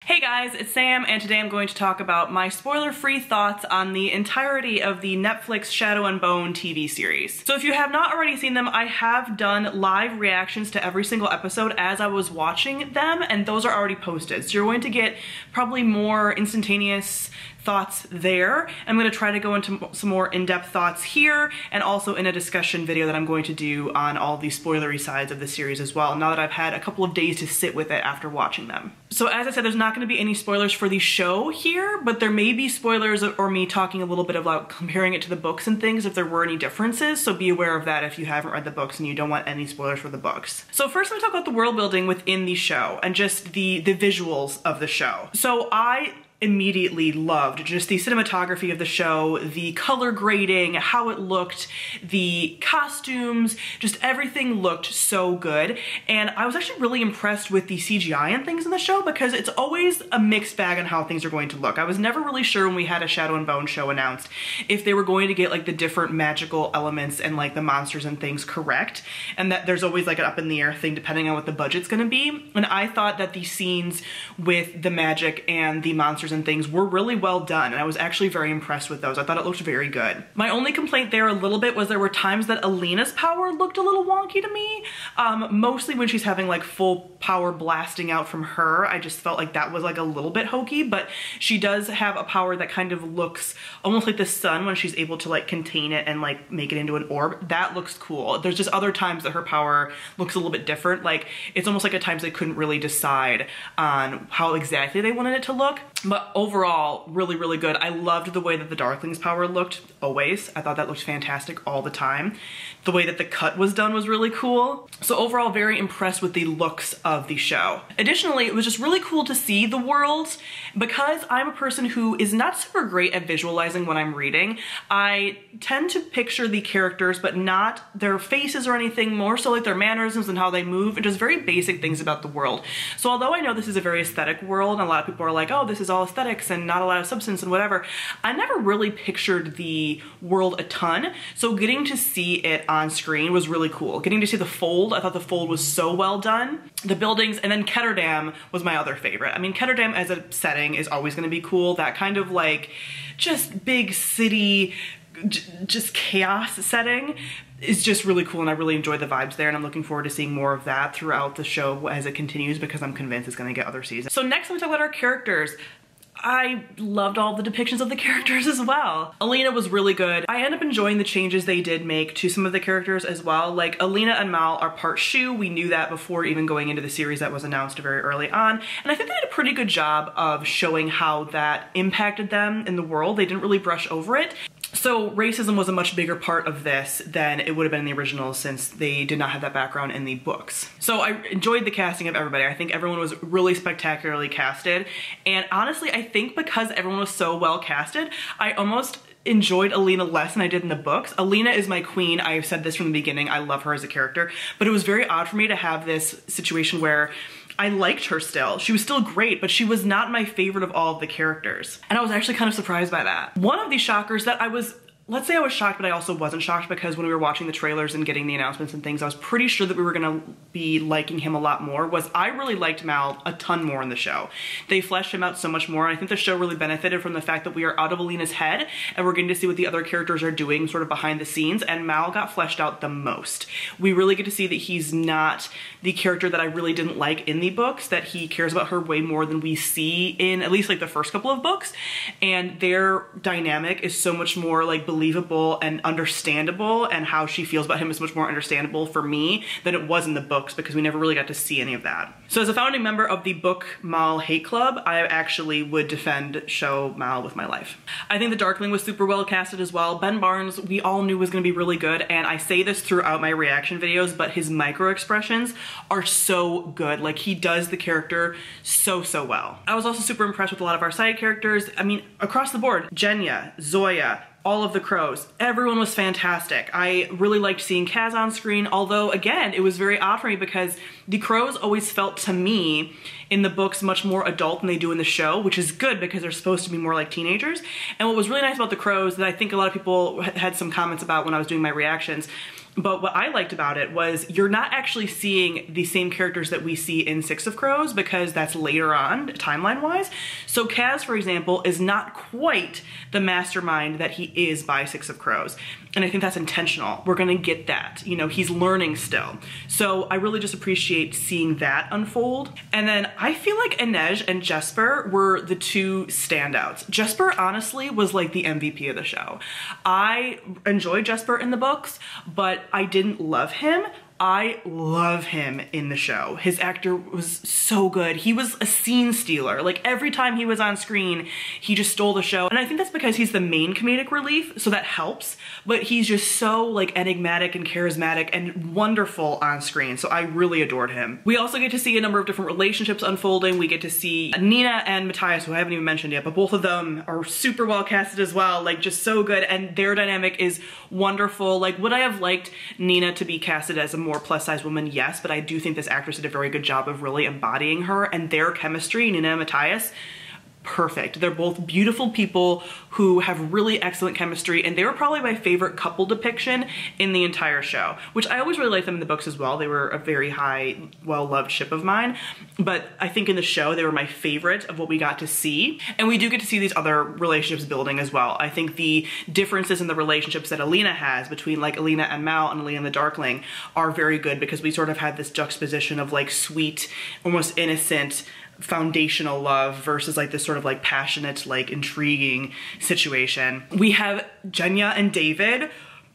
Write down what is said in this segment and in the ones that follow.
Hey guys, it's Sam, and today I'm going to talk about my spoiler-free thoughts on the entirety of the Netflix Shadow and Bone TV series. So if you have not already seen them, I have done live reactions to every single episode as I was watching them, and those are already posted. So you're going to get probably more instantaneous thoughts there. I'm going to try to go into some more in-depth thoughts here, and also in a discussion video that I'm going to do on all the spoilery sides of the series as well, now that I've had a couple of days to sit with it after watching them. So as I said, there's not going to be any spoilers for the show here, but there may be spoilers or me talking a little bit about comparing it to the books and things if there were any differences, so be aware of that if you haven't read the books and you don't want any spoilers for the books. So first, let me talk about the world building within the show and just the visuals of the show. So I immediately loved just the cinematography of the show, the color grading, how it looked, the costumes, just everything looked so good. And I was actually really impressed with the CGI and things in the show because it's always a mixed bag on how things are going to look. I was never really sure when we had a Shadow and Bone show announced if they were going to get like the different magical elements and like the monsters and things correct, and that there's always like an up in the air thing depending on what the budget's gonna be. And I thought that the scenes with the magic and the monsters and things were really well done, and I was actually very impressed with those. I thought it looked very good. My only complaint there a little bit was there were times that Alina's power looked a little wonky to me, mostly when she's having like full power blasting out from her. I just felt like that was like a little bit hokey, but she does have a power that kind of looks almost like the sun when she's able to like contain it and like make it into an orb. That looks cool. There's just other times that her power looks a little bit different. Like it's almost like at times they couldn't really decide on how exactly they wanted it to look. But overall, really, really good. I loved the way that the Darkling's power looked, always. I thought that looked fantastic all the time. The way that the cut was done was really cool. So overall, very impressed with the looks of the show. Additionally, it was just really cool to see the world. Because I'm a person who is not super great at visualizing when I'm reading, I tend to picture the characters, but not their faces or anything, more so like their mannerisms and how they move, and just very basic things about the world. So although I know this is a very aesthetic world, and a lot of people are like, oh, this is all aesthetics and not a lot of substance and whatever, I never really pictured the world a ton. So getting to see it on screen was really cool. Getting to see the Fold, I thought the Fold was so well done. The buildings, and then Ketterdam was my other favorite. I mean, Ketterdam as a setting is always gonna be cool. That kind of like, just big city, just chaos setting is just really cool, and I really enjoy the vibes there, and I'm looking forward to seeing more of that throughout the show as it continues because I'm convinced it's gonna get other seasons. So next, let me talk about our characters. I loved all the depictions of the characters as well. Alina was really good. I end up enjoying the changes they did make to some of the characters as well. Like Alina and Mal are part Shu. We knew that before even going into the series that was announced very early on. And I think they did a pretty good job of showing how that impacted them in the world. They didn't really brush over it. So racism was a much bigger part of this than it would have been in the original since they did not have that background in the books. So I enjoyed the casting of everybody. I think everyone was really spectacularly casted. And honestly, I think because everyone was so well casted, I almost enjoyed Alina less than I did in the books. Alina is my queen. I've said this from the beginning. I love her as a character, but it was very odd for me to have this situation where I liked her still. She was still great, but she was not my favorite of all of the characters. And I was actually kind of surprised by that. One of the shockers that I was, let's say I was shocked, but I also wasn't shocked because when we were watching the trailers and getting the announcements and things, I was pretty sure that we were gonna be liking him a lot more, was I really liked Mal a ton more in the show. They fleshed him out so much more, and I think the show really benefited from the fact that we are out of Alina's head and we're getting to see what the other characters are doing sort of behind the scenes, and Mal got fleshed out the most. We really get to see that he's not the character that I really didn't like in the books, that he cares about her way more than we see in at least like the first couple of books, and their dynamic is so much more like believable and understandable, and how she feels about him is much more understandable for me than it was in the books because we never really got to see any of that. So as a founding member of the Book Mal Hate Club, I actually would defend show Mal with my life. I think the Darkling was super well casted as well. Ben Barnes, we all knew was gonna be really good, and I say this throughout my reaction videos, but his micro expressions are so good. Like he does the character so well. I was also super impressed with a lot of our side characters. I mean, across the board, Jenya, Zoya, all of the crows, everyone was fantastic. I really liked seeing Kaz on screen, although again, it was very odd for me because the crows always felt to me in the books much more adult than they do in the show, which is good because they're supposed to be more like teenagers. And what was really nice about the crows that I think a lot of people had some comments about when I was doing my reactions, but what I liked about it was you're not actually seeing the same characters that we see in Six of Crows because that's later on, timeline-wise. So Kaz, for example, is not quite the mastermind that he is by Six of Crows. And I think that's intentional. We're gonna get that. You know, he's learning still. So I really just appreciate seeing that unfold. And then I feel like Inej and Jesper were the two standouts. Jesper honestly was like the MVP of the show. I enjoyed Jesper in the books, but I didn't love him. I love him in the show. His actor was so good. He was a scene stealer. Like every time he was on screen, he just stole the show. And I think that's because he's the main comedic relief, so that helps. But he's just so like enigmatic and charismatic and wonderful on screen. So I really adored him. We also get to see a number of different relationships unfolding. We get to see Nina and Matthias, who I haven't even mentioned yet, but both of them are super well casted as well. Like just so good. And their dynamic is wonderful. Like would I have liked Nina to be casted as a more plus size woman? Yes, but I do think this actress did a very good job of really embodying her, and their chemistry, Nina and Matthias, perfect. They're both beautiful people who have really excellent chemistry, and they were probably my favorite couple depiction in the entire show, which I always really liked them in the books as well. They were a very high, well-loved ship of mine, but I think in the show they were my favorite of what we got to see. And we do get to see these other relationships building as well. I think the differences in the relationships that Alina has between like Alina and Mal and Alina and the Darkling are very good because we sort of had this juxtaposition of like sweet, almost innocent, foundational love versus like this sort of like passionate, like intriguing situation. We have Jenya and David,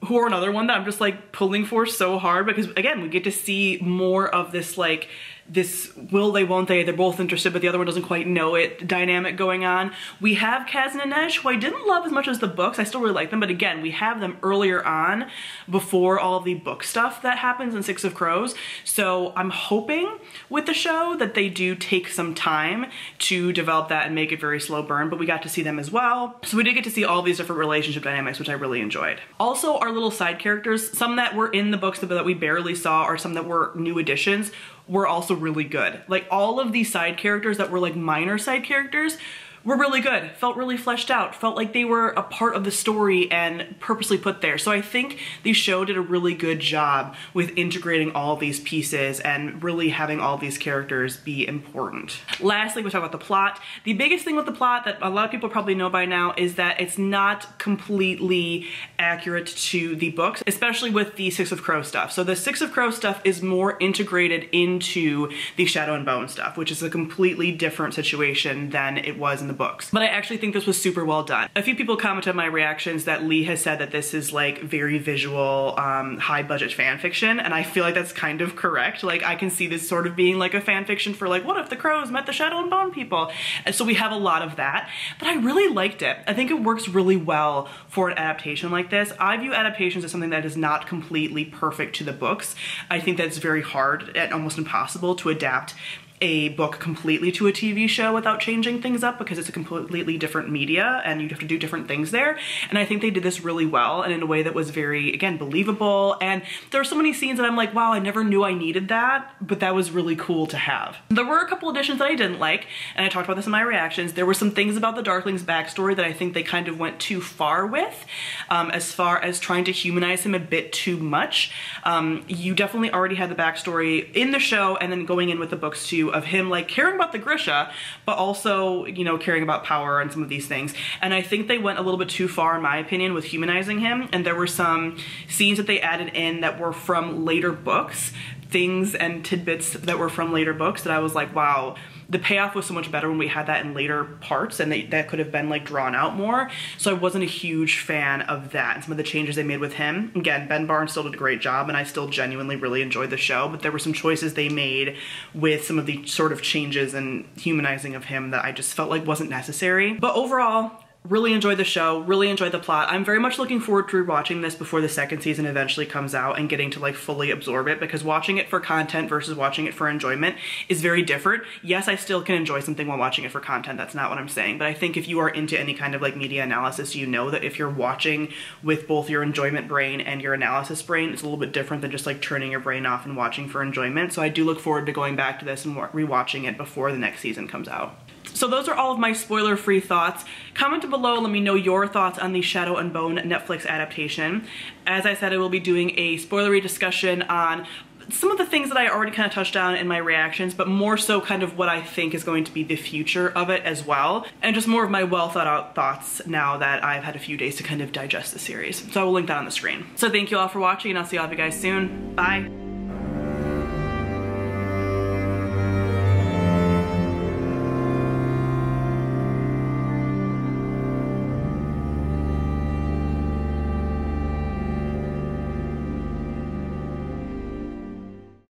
who are another one that I'm just like pulling for so hard because again, we get to see more of this like this will they, won't they, they're both interested but the other one doesn't quite know it dynamic going on. We have Kaz and Inej, who I didn't love as much as the books. I still really like them, but again, we have them earlier on before all of the book stuff that happens in Six of Crows. So I'm hoping with the show that they do take some time to develop that and make it very slow burn, but we got to see them as well. So we did get to see all these different relationship dynamics, which I really enjoyed. Also, our little side characters, some that were in the books that we barely saw or some that were new additions, were also really good. Like all of these side characters that were like minor side characters were really good, felt really fleshed out, felt like they were a part of the story and purposely put there. So I think the show did a really good job with integrating all these pieces and really having all these characters be important. Lastly, we talk about the plot. The biggest thing with the plot that a lot of people probably know by now is that it's not completely accurate to the books, especially with the Six of Crows stuff. So the Six of Crows stuff is more integrated into the Shadow and Bone stuff, which is a completely different situation than it was in the books. But I actually think this was super well done. A few people commented on my reactions that Lee has said that this is like very visual, high budget fan fiction, and I feel like that's kind of correct. Like I can see this sort of being like a fan fiction for like, what if the crows met the Shadow and Bone people? And so we have a lot of that, but I really liked it. I think it works really well for an adaptation like this. I view adaptations as something that is not completely perfect to the books. I think that it's very hard and almost impossible to adapt a book completely to a TV show without changing things up because it's a completely different media and you have to do different things there. And I think they did this really well and in a way that was very, again, believable. And there are so many scenes that I'm like, wow, I never knew I needed that, but that was really cool to have. There were a couple additions that I didn't like, and I talked about this in my reactions. There were some things about the Darkling's backstory that I think they kind of went too far with, as far as trying to humanize him a bit too much. You definitely already had the backstory in the show and then going in with the books too, of him like caring about the Grisha, but also, you know, caring about power and some of these things. And I think they went a little bit too far, in my opinion, with humanizing him. And there were some scenes that they added in that were from later books, things and tidbits that were from later books that I was like, wow, the payoff was so much better when we had that in later parts, and that could have been like drawn out more. So I wasn't a huge fan of that and some of the changes they made with him. Again, Ben Barnes still did a great job and I still genuinely really enjoyed the show, but there were some choices they made with some of the sort of changes and humanizing of him that I just felt like wasn't necessary. But overall, Really enjoyed the show, really enjoyed the plot. I'm very much looking forward to rewatching this before the second season eventually comes out and getting to like fully absorb it, because watching it for content versus watching it for enjoyment is very different. Yes, I still can enjoy something while watching it for content, that's not what I'm saying, but I think if you are into any kind of like media analysis, you know that if you're watching with both your enjoyment brain and your analysis brain, it's a little bit different than just like turning your brain off and watching for enjoyment. So I do look forward to going back to this and rewatching it before the next season comes out. So those are all of my spoiler-free thoughts. Comment below, let me know your thoughts on the Shadow and Bone Netflix adaptation. As I said, I will be doing a spoilery discussion on some of the things that I already kind of touched on in my reactions, but more so kind of what I think is going to be the future of it as well, and just more of my well thought out thoughts now that I've had a few days to kind of digest the series. So I will link that on the screen. So thank you all for watching, and I'll see all of you guys soon. Bye.